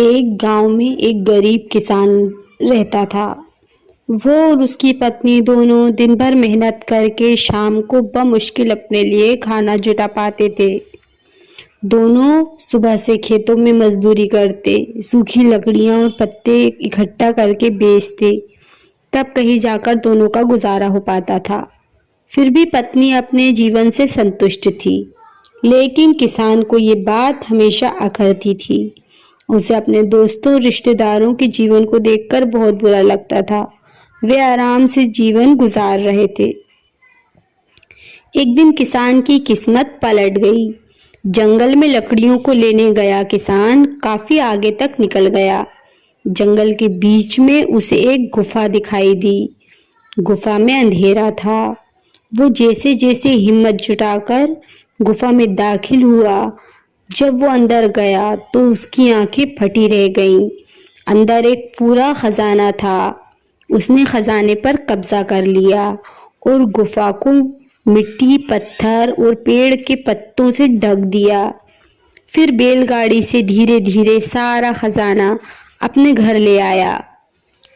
एक गांव में एक गरीब किसान रहता था। वो और उसकी पत्नी दोनों दिन भर मेहनत करके शाम को बमुश्किल अपने लिए खाना जुटा पाते थे। दोनों सुबह से खेतों में मजदूरी करते, सूखी लकड़ियां और पत्ते इकट्ठा करके बेचते, तब कहीं जाकर दोनों का गुजारा हो पाता था। फिर भी पत्नी अपने जीवन से संतुष्ट थी, लेकिन किसान को ये बात हमेशा अखरती थी। उसे अपने दोस्तों रिश्तेदारों के जीवन को देखकर बहुत बुरा लगता था। वे आराम से जीवन गुजार रहे थे। एक दिन किसान की किस्मत पलट गई। जंगल में लकड़ियों को लेने गया किसान काफी आगे तक निकल गया। जंगल के बीच में उसे एक गुफा दिखाई दी। गुफा में अंधेरा था। वो जैसे जैसे हिम्मत जुटाकर गुफा में दाखिल हुआ, जब वो अंदर गया तो उसकी आंखें फटी रह गईं। अंदर एक पूरा खजाना था। उसने खजाने पर कब्जा कर लिया और गुफा को मिट्टी, पत्थर और पेड़ के पत्तों से ढक दिया। फिर बैलगाड़ी से धीरे धीरे सारा खजाना अपने घर ले आया।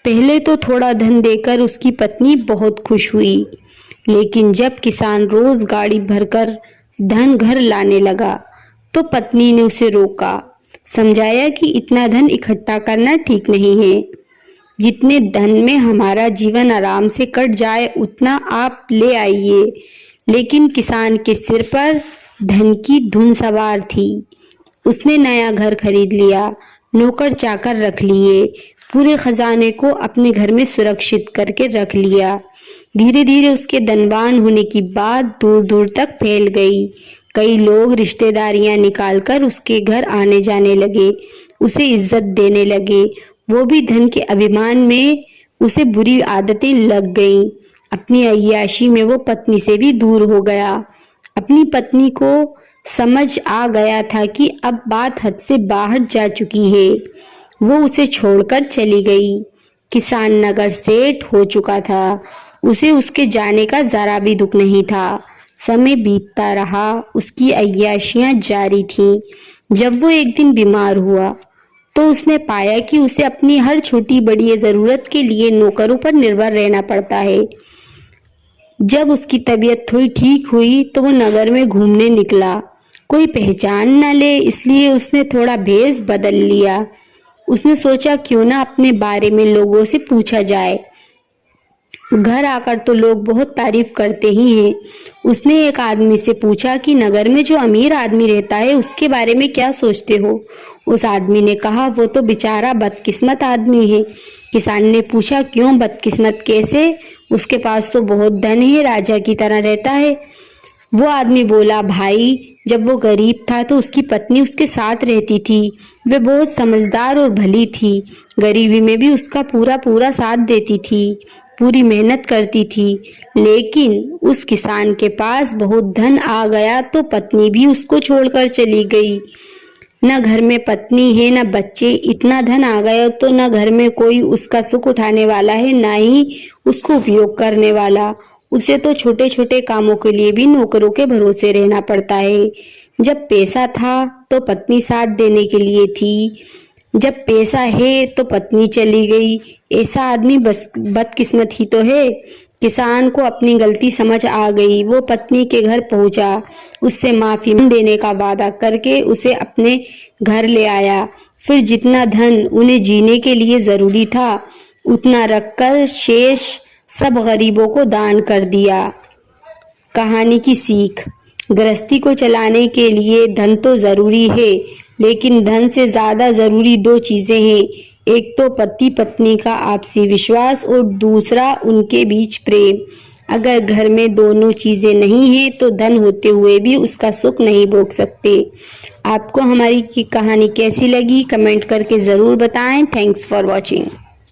पहले तो थोड़ा धन देकर उसकी पत्नी बहुत खुश हुई, लेकिन जब किसान रोज गाड़ी भरकर धन घर लाने लगा तो पत्नी ने उसे रोका, समझाया कि इतना धन इकट्ठा करना ठीक नहीं है। जितने धन में हमारा जीवन आराम से कट जाए उतना आप ले आइए। लेकिन किसान के सिर पर धन की धुन सवार थी। उसने नया घर खरीद लिया, नौकर चाकर रख लिए, पूरे खजाने को अपने घर में सुरक्षित करके रख लिया। धीरे धीरे उसके धनवान होने की बात दूर दूर तक फैल गई। कई लोग रिश्तेदारियां निकालकर उसके घर आने जाने लगे, उसे इज्जत देने लगे। वो भी धन के अभिमान में उसे बुरी आदतें लग गईं। अपनी अय्याशी में वो पत्नी से भी दूर हो गया। अपनी पत्नी को समझ आ गया था कि अब बात हद से बाहर जा चुकी है। वो उसे छोड़कर चली गई। किसान नगर सेठ हो चुका था। उसे उसके जाने का जरा भी दुख नहीं था। समय बीतता रहा, उसकी अय्याशियां जारी थीं। जब वो एक दिन बीमार हुआ तो उसने पाया कि उसे अपनी हर छोटी बड़ी ज़रूरत के लिए नौकरों पर निर्भर रहना पड़ता है। जब उसकी तबीयत थोड़ी ठीक हुई तो वो नगर में घूमने निकला। कोई पहचान न ले इसलिए उसने थोड़ा भेष बदल लिया। उसने सोचा क्यों ना अपने बारे में लोगों से पूछा जाए। घर आकर तो लोग बहुत तारीफ करते ही हैं। उसने एक आदमी से पूछा कि नगर में जो अमीर आदमी रहता है उसके बारे में क्या सोचते हो। उस आदमी ने कहा वो तो बेचारा बदकिस्मत आदमी है। किसान ने पूछा क्यों बदकिस्मत, कैसे? उसके पास तो बहुत धन है, राजा की तरह रहता है। वो आदमी बोला भाई, जब वो गरीब था तो उसकी पत्नी उसके साथ रहती थी। वे बहुत समझदार और भली थी। गरीबी में भी उसका पूरा पूरा साथ देती थी, पूरी मेहनत करती थी। लेकिन उस किसान के पास बहुत धन आ गया तो पत्नी भी उसको छोड़कर चली गई। न घर में पत्नी है न बच्चे। इतना धन आ गया तो न घर में कोई उसका सुख उठाने वाला है, ना ही उसको उपयोग करने वाला। उसे तो छोटे छोटे कामों के लिए भी नौकरों के भरोसे रहना पड़ता है। जब पैसा था तो पत्नी साथ देने के लिए थी, जब पैसा है तो पत्नी चली गई। ऐसा आदमी बस बदकिस्मत ही तो है। किसान को अपनी गलती समझ आ गई। वो पत्नी के घर पहुंचा, उससे माफी देने का वादा करके उसे अपने घर ले आया। फिर जितना धन उन्हें जीने के लिए जरूरी था उतना रखकर शेष सब गरीबों को दान कर दिया। कहानी की सीख, गृहस्थी को चलाने के लिए धन तो जरूरी है, लेकिन धन से ज्यादा जरूरी दो चीजें हैं। एक तो पति पत्नी का आपसी विश्वास और दूसरा उनके बीच प्रेम। अगर घर में दोनों चीजें नहीं हैं तो धन होते हुए भी उसका सुख नहीं भोग सकते। आपको हमारी कहानी कैसी लगी कमेंट करके ज़रूर बताएं। Thanks for watching.